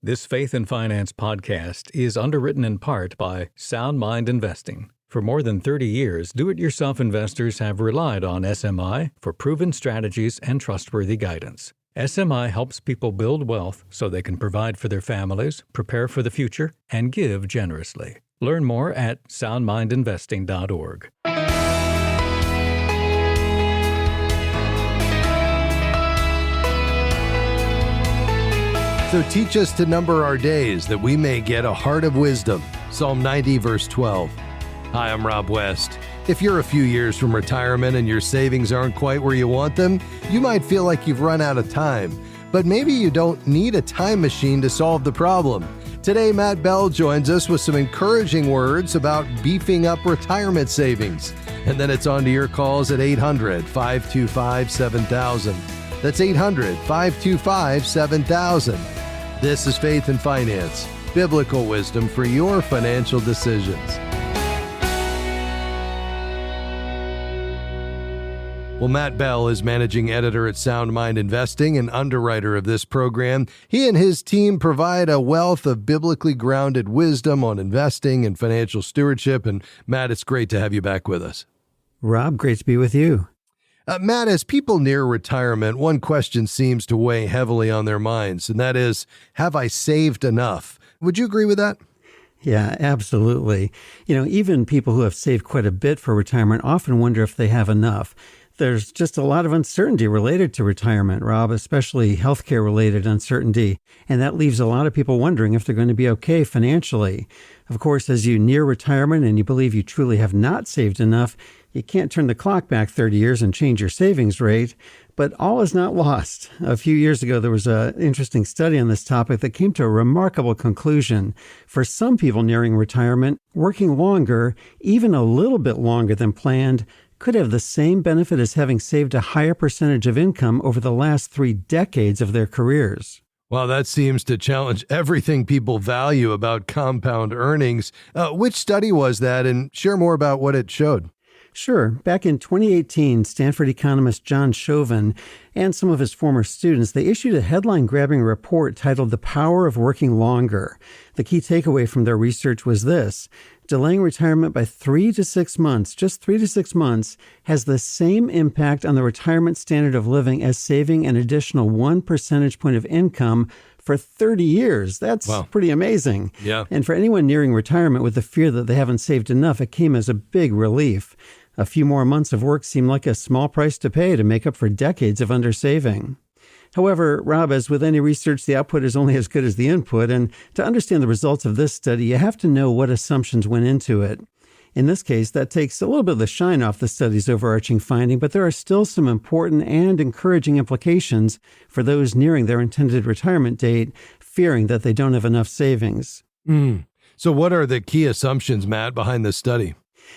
This Faith and Finance podcast is underwritten in part by Sound Mind Investing. For more than 30 years, do-it-yourself investors have relied on SMI for proven strategies and trustworthy guidance. SMI helps people build wealth so they can provide for their families, prepare for the future, and give generously. Learn more at soundmindinvesting.org. So teach us to number our days that we may get a heart of wisdom. Psalm 90, verse 12. Hi, I'm Rob West. If you're a few years from retirement and your savings aren't quite where you want them, you might feel like you've run out of time. But maybe you don't need a time machine to solve the problem. Today, Matt Bell joins us with some encouraging words about beefing up retirement savings. And then it's on to your calls at 800-525-7000. That's 800-525-7000. This is Faith and Finance, biblical wisdom for your financial decisions. Well, Matt Bell is managing editor at Sound Mind Investing and underwriter of this program. He and his team provide a wealth of biblically grounded wisdom on investing and financial stewardship. And Matt, it's great to have you back with us. Rob, great to be with you. Matt, as people near retirement, one question seems to weigh heavily on their minds, and that is, have I saved enough? Would you agree with that? Yeah, absolutely. Even people who have saved quite a bit for retirement often wonder if they have enough. There's just a lot of uncertainty related to retirement, Rob, especially healthcare-related uncertainty. And that leaves a lot of people wondering if they're going to be okay financially. Of course, as you near retirement and you believe you truly have not saved enough, you can't turn the clock back 30 years and change your savings rate. But all is not lost. A few years ago, there was an interesting study on this topic that came to a remarkable conclusion. For some people nearing retirement, working longer, even a little bit longer than planned, could have the same benefit as having saved a higher percentage of income over the last 3 decades of their careers. Well, that seems to challenge everything people value about compound earnings. Which study was that, and share more about what it showed? Sure. Back in 2018, Stanford economist John Chauvin and some of his former students, they issued a headline-grabbing report titled The Power of Working Longer. The key takeaway from their research was this: delaying retirement by 3 to 6 months, just 3 to 6 months, has the same impact on the retirement standard of living as saving an additional 1 percentage point of income for 30 years. That's pretty amazing. Yeah. And for anyone nearing retirement with the fear that they haven't saved enough, it came as a big relief. A few more months of work seemed like a small price to pay to make up for decades of undersaving. However, Rob, as with any research, the output is only as good as the input, and to understand the results of this study, you have to know what assumptions went into it. In this case, that takes a little bit of the shine off the study's overarching finding, but there are still some important and encouraging implications for those nearing their intended retirement date, fearing that they don't have enough savings. So what are the key assumptions, Matt, behind this study?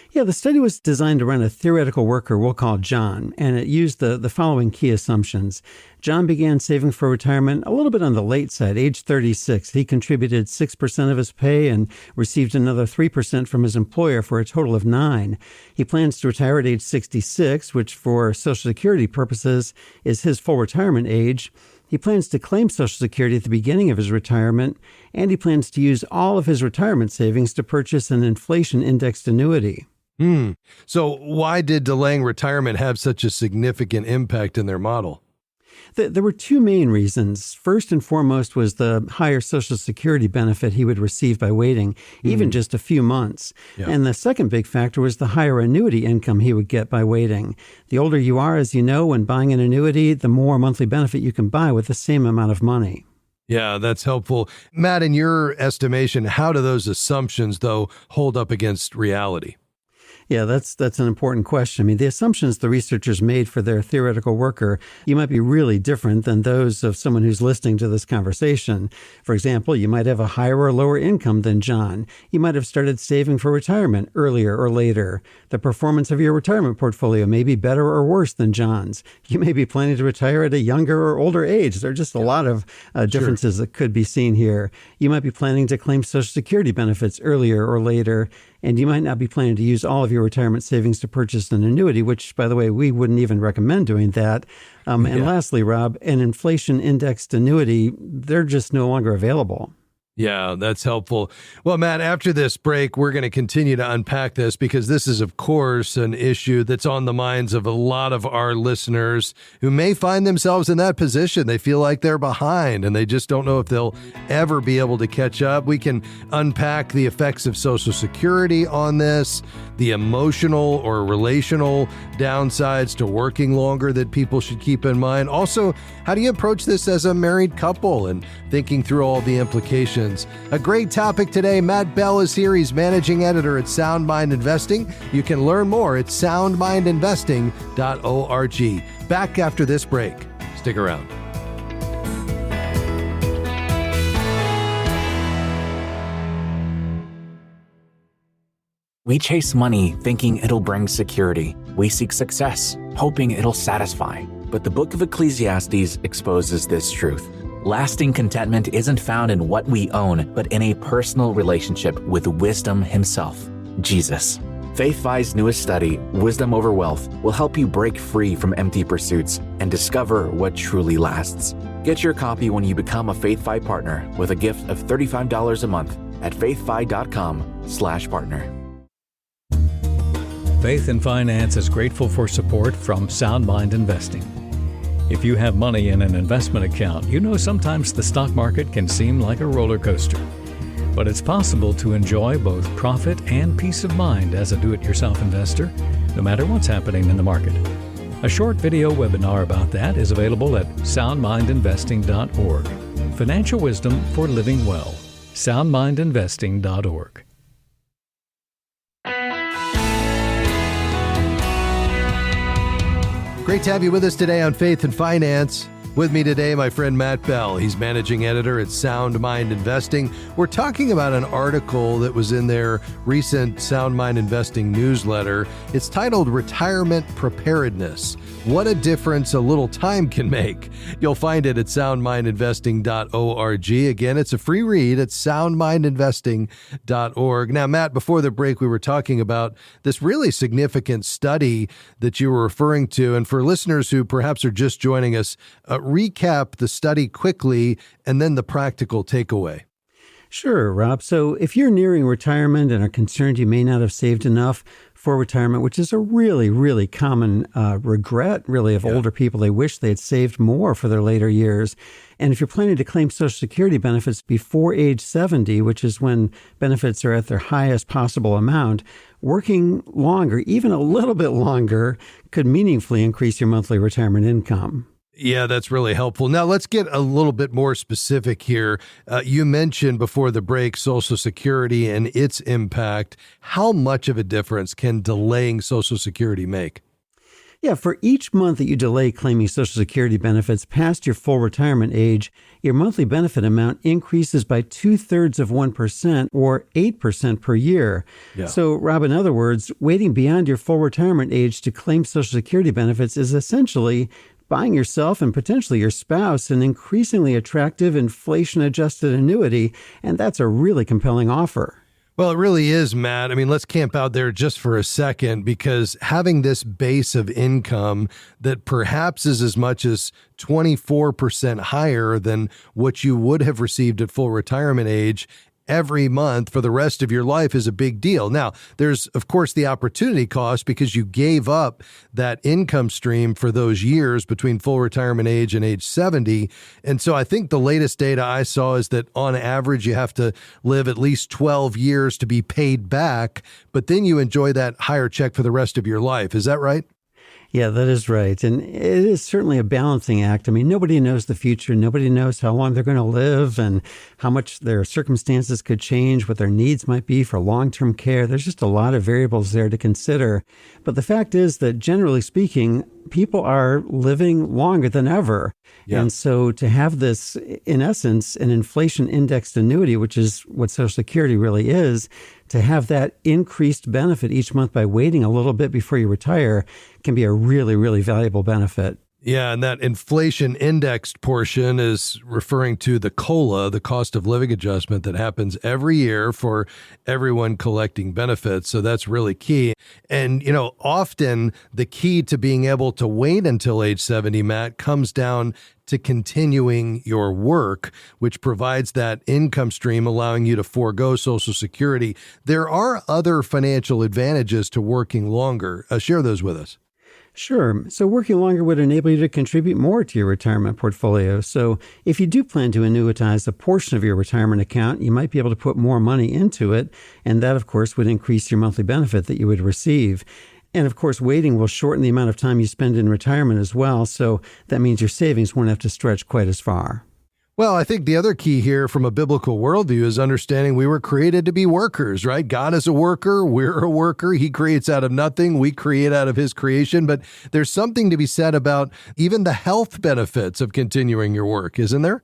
Yeah, the study was designed to run a theoretical worker we'll call John, and it used the following key assumptions. John began saving for retirement a little bit on the late side, age 36. He contributed 6% of his pay and received another 3% from his employer for a total of 9%. He plans to retire at age 66, which for Social Security purposes is his full retirement age. He plans to claim Social Security at the beginning of his retirement, and he plans to use all of his retirement savings to purchase an inflation-indexed annuity. So why did delaying retirement have such a significant impact in their model? There were 2 main reasons. First and foremost was the higher Social Security benefit he would receive by waiting, even just a few months. Yeah. And the second big factor was the higher annuity income he would get by waiting. The older you are, as you know, when buying an annuity, the more monthly benefit you can buy with the same amount of money. Yeah, that's helpful. Matt, in your estimation, how do those assumptions, though, hold up against reality? Yeah, that's an important question. I mean, the assumptions the researchers made for their theoretical worker, you might be really different than those of someone who's listening to this conversation. For example, you might have a higher or lower income than John. You might have started saving for retirement earlier or later. The performance of your retirement portfolio may be better or worse than John's. You may be planning to retire at a younger or older age. There are just a lot of differences that could be seen here. You might be planning to claim Social Security benefits earlier or later. And you might not be planning to use all of your retirement savings to purchase an annuity, which, by the way, we wouldn't even recommend doing that. And lastly, Rob, an inflation-indexed annuity, they're just no longer available. Yeah, that's helpful. Well, Matt, after this break, we're going to continue to unpack this because this is, of course, an issue that's on the minds of a lot of our listeners who may find themselves in that position. They feel like they're behind and they just don't know if they'll ever be able to catch up. We can unpack the effects of Social Security on this, the emotional or relational downsides to working longer that people should keep in mind. Also, how do you approach this as a married couple and thinking through all the implications? A great topic today. Matt Bell is here. He's managing editor at Sound Mind Investing. You can learn more at soundmindinvesting.org. Back after this break. Stick around. We chase money thinking it'll bring security. We seek success, hoping it'll satisfy. But the book of Ecclesiastes exposes this truth. Lasting contentment isn't found in what we own, but in a personal relationship with wisdom himself, Jesus. Faith Fi's newest study, Wisdom Over Wealth, will help you break free from empty pursuits and discover what truly lasts. Get your copy when you become a Faith Fi partner with a gift of $35 a month at faithfi.com/partner. Faith and Finance is grateful for support from Sound Mind Investing. If you have money in an investment account, you know sometimes the stock market can seem like a roller coaster. But it's possible to enjoy both profit and peace of mind as a do-it-yourself investor, no matter what's happening in the market. A short video webinar about that is available at soundmindinvesting.org. Financial wisdom for living well. soundmindinvesting.org. Great to have you with us today on Faith and Finance. With me today, my friend Matt Bell. He's managing editor at Sound Mind Investing. We're talking about an article that was in their recent Sound Mind Investing newsletter. It's titled Retirement Preparedness: What a Difference a Little Time Can Make. You'll find it at soundmindinvesting.org. Again, it's a free read at soundmindinvesting.org. Now, Matt, before the break, we were talking about this really significant study that you were referring to. And for listeners who perhaps are just joining us, recap the study quickly and then the practical takeaway. Sure, Rob. So if you're nearing retirement and are concerned you may not have saved enough for retirement, which is a really, really common regret, really, of older people. They wish they had saved more for their later years. And if you're planning to claim Social Security benefits before age 70, which is when benefits are at their highest possible amount, working longer, even a little bit longer, could meaningfully increase your monthly retirement income. Yeah, that's really helpful. Now, let's get a little bit more specific here. You mentioned before the break Social Security and its impact. How much of a difference can delaying Social Security make? Yeah, for each month that you delay claiming Social Security benefits past your full retirement age, your monthly benefit amount increases by 0.2% or 8% per year. Yeah. So, Rob, in other words, waiting beyond your full retirement age to claim Social Security benefits is essentially buying yourself and potentially your spouse an increasingly attractive inflation-adjusted annuity, and that's a really compelling offer. Well, it really is, Matt. I mean, let's camp out there just for a second, because having this base of income that perhaps is as much as 24% higher than what you would have received at full retirement age every month for the rest of your life is a big deal. Now, there's, of course, the opportunity cost because you gave up that income stream for those years between full retirement age and age 70. And so I think the latest data I saw is that on average, you have to live at least 12 years to be paid back, but then you enjoy that higher check for the rest of your life. Is that right? Yeah, that is right. And it is certainly a balancing act. I mean, nobody knows the future. Nobody knows how long they're going to live and how much their circumstances could change, what their needs might be for long-term care. There's just a lot of variables there to consider. But the fact is that generally speaking, people are living longer than ever. Yeah. And so to have this, in essence, an inflation-indexed annuity, which is what Social Security really is, to have that increased benefit each month by waiting a little bit before you retire can be a really, really valuable benefit. Yeah, and that inflation indexed portion is referring to the COLA, the cost of living adjustment that happens every year for everyone collecting benefits. So that's really key. And, often the key to being able to wait until age 70, Matt, comes down to continuing your work, which provides that income stream, allowing you to forego Social Security. There are other financial advantages to working longer. Share those with us. Sure. So working longer would enable you to contribute more to your retirement portfolio. So if you do plan to annuitize a portion of your retirement account, you might be able to put more money into it. And that, of course, would increase your monthly benefit that you would receive. And of course, waiting will shorten the amount of time you spend in retirement as well. So that means your savings won't have to stretch quite as far. Well, I think the other key here from a biblical worldview is understanding we were created to be workers, right? God is a worker. We're a worker. He creates out of nothing. We create out of his creation. But there's something to be said about even the health benefits of continuing your work, isn't there?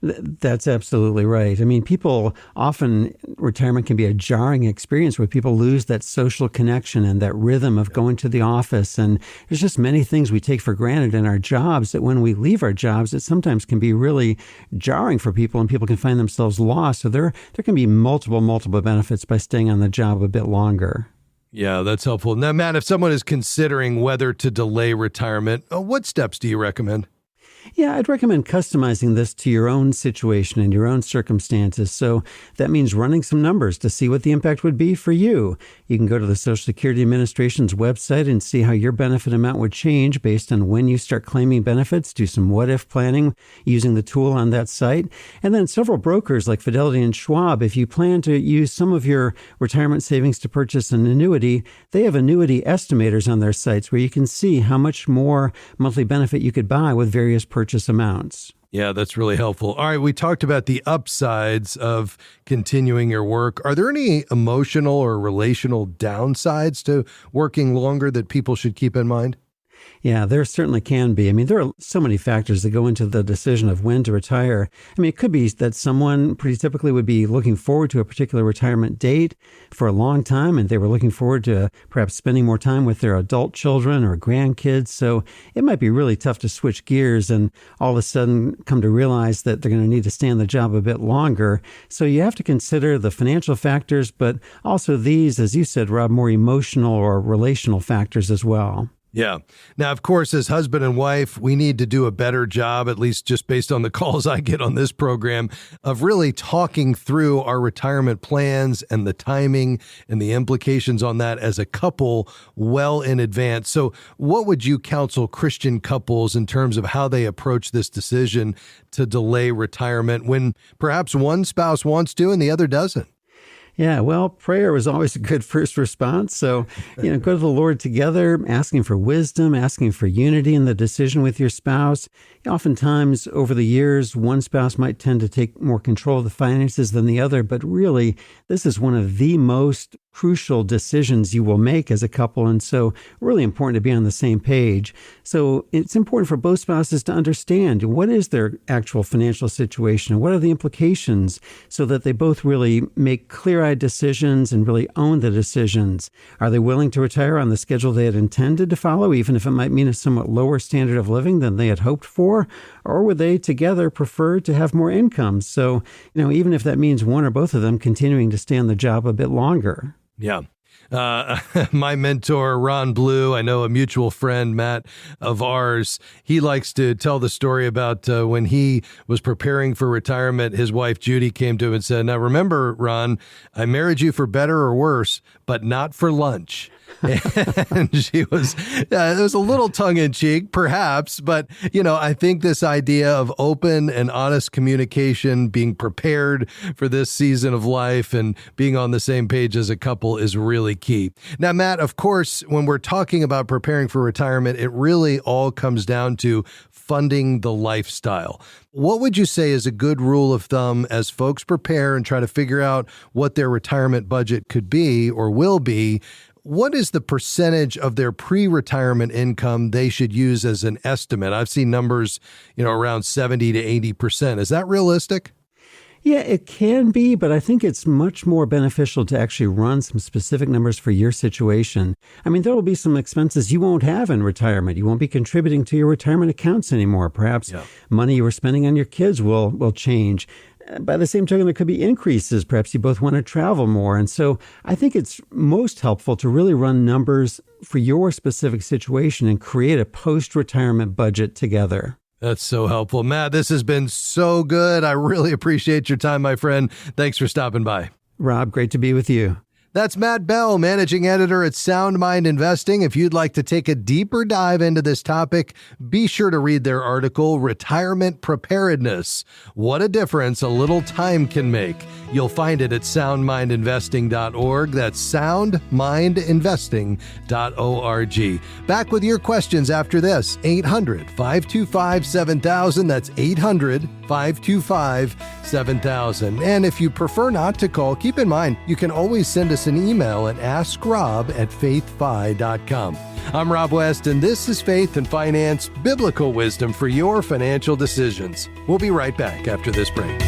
That's absolutely right. I mean, retirement can be a jarring experience where people lose that social connection and that rhythm of going to the office. And there's just many things we take for granted in our jobs that when we leave our jobs, it sometimes can be really jarring for people and people can find themselves lost. So there can be multiple benefits by staying on the job a bit longer. Yeah, that's helpful. Now, Matt, if someone is considering whether to delay retirement, what steps do you recommend? Yeah, I'd recommend customizing this to your own situation and your own circumstances. So that means running some numbers to see what the impact would be for you. You can go to the Social Security Administration's website and see how your benefit amount would change based on when you start claiming benefits. Do some what-if planning using the tool on that site. And then several brokers like Fidelity and Schwab, if you plan to use some of your retirement savings to purchase an annuity, they have annuity estimators on their sites where you can see how much more monthly benefit you could buy with various purchase amounts. Yeah, that's really helpful. All right, we talked about the upsides of continuing your work. Are there any emotional or relational downsides to working longer that people should keep in mind? Yeah, there certainly can be. I mean, there are so many factors that go into the decision of when to retire. I mean, it could be that someone pretty typically would be looking forward to a particular retirement date for a long time, and they were looking forward to perhaps spending more time with their adult children or grandkids. So it might be really tough to switch gears and all of a sudden come to realize that they're going to need to stay on the job a bit longer. So you have to consider the financial factors, but also these, as you said, Rob, more emotional or relational factors as well. Yeah. Now, of course, as husband and wife, we need to do a better job, at least just based on the calls I get on this program, of really talking through our retirement plans and the timing and the implications on that as a couple well in advance. So what would you counsel Christian couples in terms of how they approach this decision to delay retirement when perhaps one spouse wants to and the other doesn't? Yeah, well, prayer is always a good first response. So, go to the Lord together, asking for wisdom, asking for unity in the decision with your spouse. Oftentimes, over the years, one spouse might tend to take more control of the finances than the other, but really, this is one of the most crucial decisions you will make as a couple, and so really important to be on the same page. So it's important for both spouses to understand what is their actual financial situation and what are the implications so that they both really make clear-eyed decisions and really own the decisions. Are they willing to retire on the schedule they had intended to follow, even if it might mean a somewhat lower standard of living than they had hoped for? Or would they together prefer to have more income? So, even if that means one or both of them continuing to stay on the job a bit longer. Yeah. My mentor, Ron Blue, I know a mutual friend, Matt, of ours, he likes to tell the story about when he was preparing for retirement, his wife, Judy, came to him and said, "Now remember, Ron, I married you for better or worse, but not for lunch." And she was, it was a little tongue-in-cheek, perhaps, but, I think this idea of open and honest communication, being prepared for this season of life and being on the same page as a couple is really key. Now, Matt, of course, when we're talking about preparing for retirement, it really all comes down to funding the lifestyle. What would you say is a good rule of thumb as folks prepare and try to figure out what their retirement budget could be or will be? What is the percentage of their pre-retirement income they should use as an estimate? I've seen numbers, around 70 to 80%. Is that realistic? Yeah, it can be, but I think it's much more beneficial to actually run some specific numbers for your situation. I mean, there will be some expenses you won't have in retirement. You won't be contributing to your retirement accounts anymore. Perhaps money you were spending on your kids will change. By the same token, there could be increases. Perhaps you both want to travel more. And so I think it's most helpful to really run numbers for your specific situation and create a post-retirement budget together. That's so helpful. Matt, this has been so good. I really appreciate your time, my friend. Thanks for stopping by. Rob, great to be with you. That's Matt Bell, managing editor at Sound Mind Investing. If you'd like to take a deeper dive into this topic, be sure to read their article, Retirement Preparedness: What a Difference a Little Time Can Make. You'll find it at soundmindinvesting.org. That's soundmindinvesting.org. Back with your questions after this. 800-525-7000. That's 800-525-7000. And if you prefer not to call, keep in mind, you can always send us an email at askrob@faithfi.com. I'm Rob West, and this is Faith and Finance, biblical wisdom for your financial decisions. We'll be right back after this break.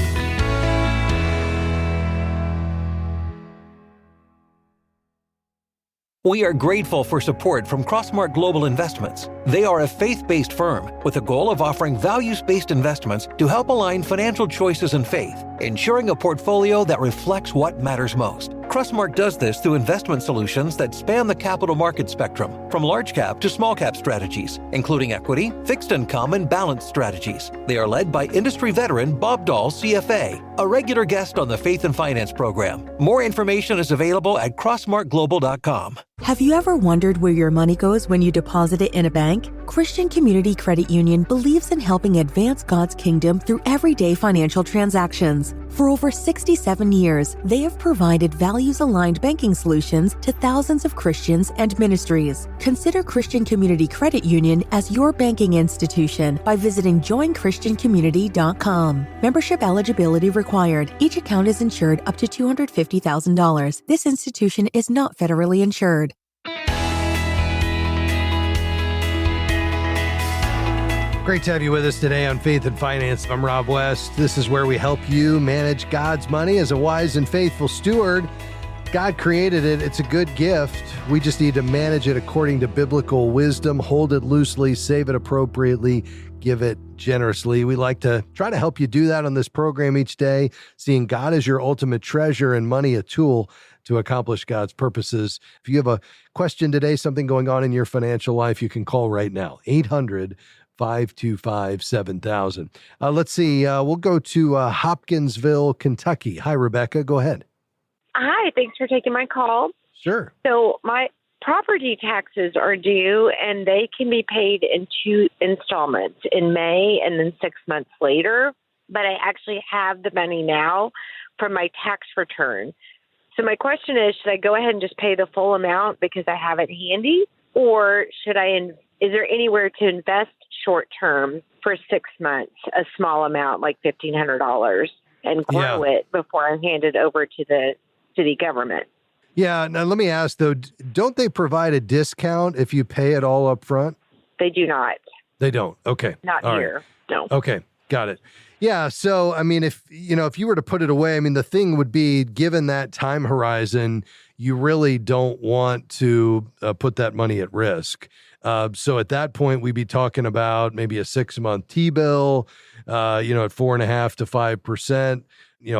We are grateful for support from Crossmark Global Investments. They are a faith-based firm with a goal of offering values-based investments to help align financial choices and faith, ensuring a portfolio that reflects what matters most. Crossmark does this through investment solutions that span the capital market spectrum, from large cap to small cap strategies, including equity, fixed income, and balanced strategies. They are led by industry veteran Bob Dahl, CFA, a regular guest on the Faith and Finance program. More information is available at crossmarkglobal.com. Have you ever wondered where your money goes when you deposit it in a bank? Christian Community Credit Union believes in helping advance God's kingdom through everyday financial transactions. For over 67 years, they have provided values-aligned banking solutions to thousands of Christians and ministries. Consider Christian Community Credit Union as your banking institution by visiting joinchristiancommunity.com. Membership eligibility required. Each account is insured up to $250,000. This institution is not federally insured. Great to have you with us today on Faith and Finance. I'm Rob West. This is where we help you manage God's money as a wise and faithful steward. God created it. It's a good gift. We just need to manage it according to biblical wisdom, hold it loosely, save it appropriately, give it generously. We like to try to help you do that on this program each day, seeing God as your ultimate treasure and money a tool to accomplish God's purposes. If you have a question today, something going on in your financial life, you can call right now, 800-525-7000. Let's see. We'll go to Hopkinsville, Kentucky. Hi, Rebecca. Go ahead. Hi, thanks for taking my call. Sure. So my property taxes are due, and they can be paid in 2 installments, in May and then 6 months later. But I actually have the money now from my tax return. So my question is, should I go ahead and just pay the full amount because I have it handy? Or should is there anywhere to invest short term for 6 months, a small amount like $1,500, and grow it before I hand it over to the government? Yeah. Now, let me ask, though, don't they provide a discount if you pay it all up front? They do not. They don't. Okay. Not all here. Right. No. Okay. Got it. Yeah. So, I mean, if you were to put it away, I mean, the thing would be, given that time horizon, you really don't want to put that money at risk. So at that point, we'd be talking about maybe a 6-month T-bill, at 4.5% to 5%.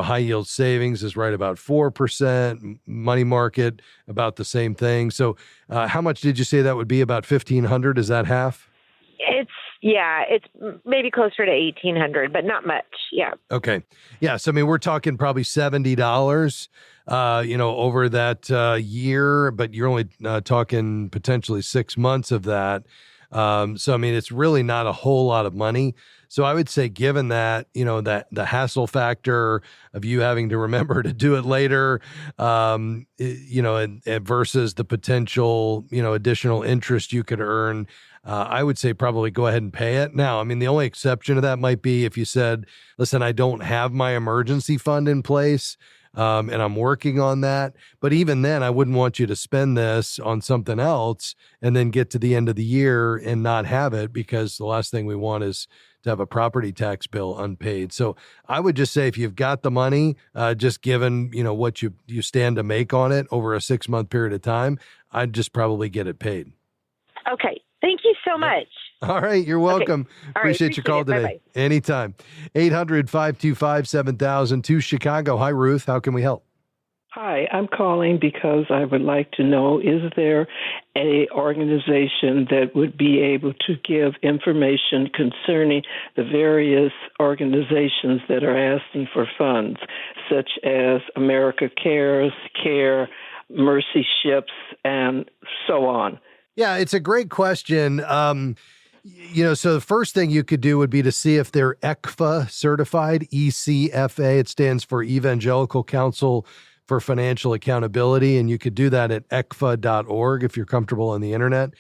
High yield savings is right about 4%. Money market, about the same thing. So how much did you say that would be? About $1,500? Is that half? It's maybe closer to $1,800, but not much. Yeah. Okay. Yeah. So, I mean, we're talking probably $70, over that year, but you're only talking potentially 6 months of that. So, I mean, it's really not a whole lot of money. So I would say, given that, that the hassle factor of you having to remember to do it later, and versus the potential, additional interest you could earn, I would say probably go ahead and pay it. Now, I mean, the only exception to that might be if you said, listen, I don't have my emergency fund in place. and I'm working on that. But even then, I wouldn't want you to spend this on something else and then get to the end of the year and not have it, because the last thing we want is to have a property tax bill unpaid. So I would just say, if you've got the money, just given, what you stand to make on it over a 6-month period of time, I'd just probably get it paid. Okay. Thank you so much. All right. You're welcome. Okay. All right, Appreciate your call today. Bye-bye. Anytime. 800-525-7000 to Chicago. Hi, Ruth. How can we help? Hi, I'm calling because I would like to know, is there a organization that would be able to give information concerning the various organizations that are asking for funds, such as America Cares, CARE, Mercy Ships, and so on? Yeah, it's a great question. So the first thing you could do would be to see if they're ECFA certified, ECFA. It stands for Evangelical Council for Financial Accountability, and you could do that at ecfa.org if you're comfortable on the internet.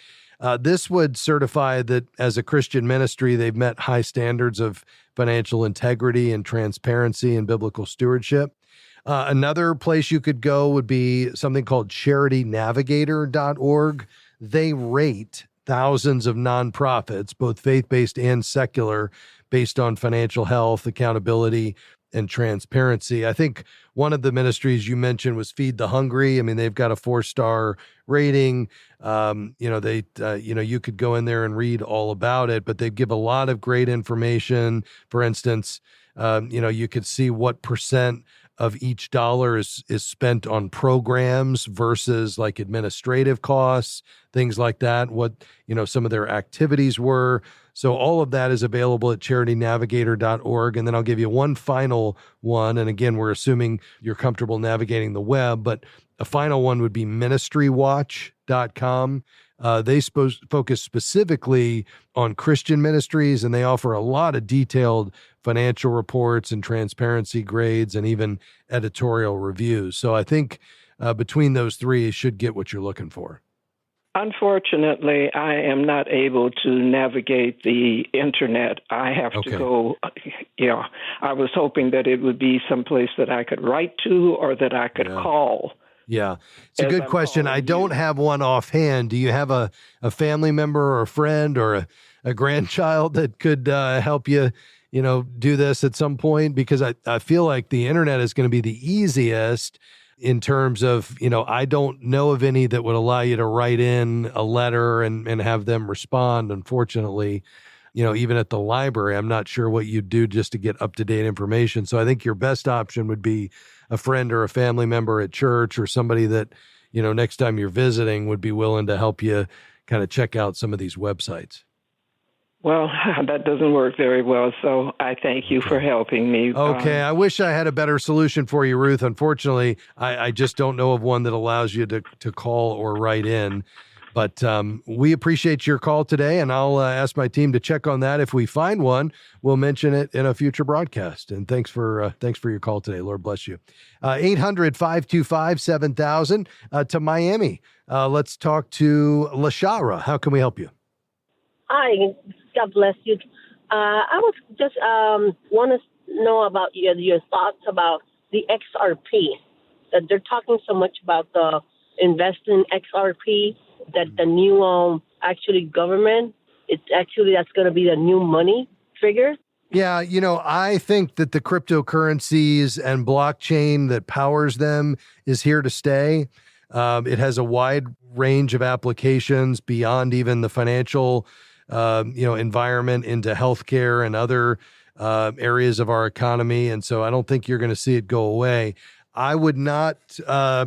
This would certify that as a Christian ministry, they've met high standards of financial integrity and transparency and biblical stewardship. Another place you could go would be something called charitynavigator.org. They rate thousands of nonprofits, both faith-based and secular, based on financial health, accountability, and transparency. I think one of the ministries you mentioned was Feed the Hungry. I mean, they've got a 4-star rating. You could go in there and read all about it, but they give a lot of great information. For instance, you could see what percent of each dollar is spent on programs versus like administrative costs, things like that, what, some of their activities were. So all of that is available at charitynavigator.org. And then I'll give you one final one. And again, we're assuming you're comfortable navigating the web, but a final one would be ministrywatch.com. They focus specifically on Christian ministries, and they offer a lot of detailed financial reports and transparency grades and even editorial reviews. So I think between those three, you should get what you're looking for. Unfortunately, I am not able to navigate the internet. I have to go, I was hoping that it would be someplace that I could write to or that I could call. Yeah, it's a good question. I don't have one offhand. Do you have a family member or a friend or a grandchild that could help you, do this at some point? Because I feel like the internet is going to be the easiest in terms of, I don't know of any that would allow you to write in a letter and have them respond. Unfortunately, even at the library, I'm not sure what you'd do just to get up-to-date information. So I think your best option would be a friend or a family member at church or somebody that, next time you're visiting would be willing to help you kind of check out some of these websites. Well, that doesn't work very well, so I thank you for helping me. Okay, I wish I had a better solution for you, Ruth. Unfortunately, I just don't know of one that allows you to call or write in. But we appreciate your call today, and I'll ask my team to check on that. If we find one, we'll mention it in a future broadcast. And thanks for your call today. Lord bless you. 800-525-7000 to Miami. Let's talk to Lashara. How can we help you? Hi, God bless you. I was just want to know about your thoughts about the XRP. That they're talking so much about the investing XRP, that the new actually government, that's going to be the new money figure. Yeah, I think that the cryptocurrencies and blockchain that powers them is here to stay. It has a wide range of applications beyond even the financial environment into healthcare and other areas of our economy. And so I don't think you're going to see it go away. I would not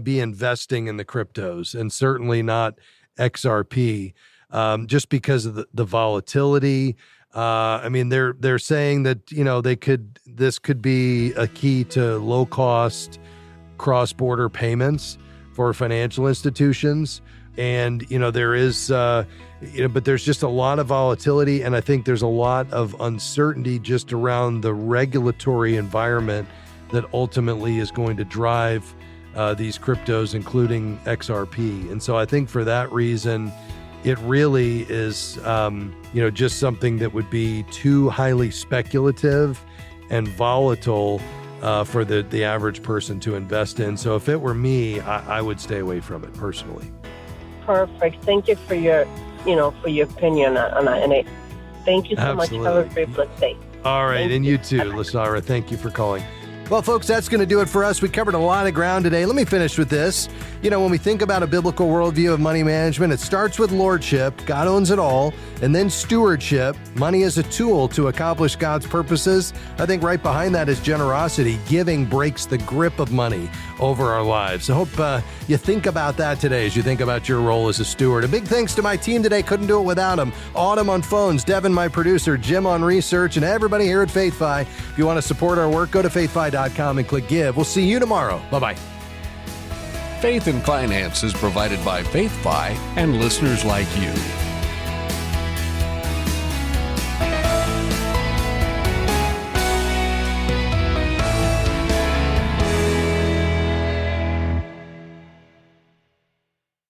be investing in the cryptos, and certainly not XRP, just because of the volatility. They're saying that, this could be a key to low cost cross-border payments for financial institutions. And, there is, but there's just a lot of volatility. And I think there's a lot of uncertainty just around the regulatory environment that ultimately is going to drive these cryptos, including XRP. And so I think for that reason, it really is, just something that would be too highly speculative and volatile for the average person to invest in. So if it were me, I would stay away from it personally. Perfect. Thank you for your opinion on that. And thank you so Absolutely. much. Have a great blessed day. All right, and you too, Lasara. Thank you for calling. Well, folks, that's going to do it for us. We covered a lot of ground today. Let me finish with this. When we think about a biblical worldview of money management, it starts with lordship. God owns it all. And then stewardship. Money is a tool to accomplish God's purposes. I think right behind that is generosity. Giving breaks the grip of money over our lives. I hope you think about that today as you think about your role as a steward. A big thanks to my team today. Couldn't do it without them. Autumn on phones, Devin, my producer, Jim on research, and everybody here at FaithFi. If you want to support our work, go to faithfi.com and click give. We'll see you tomorrow. Bye-bye. Faith and Finance is provided by FaithFi and listeners like you.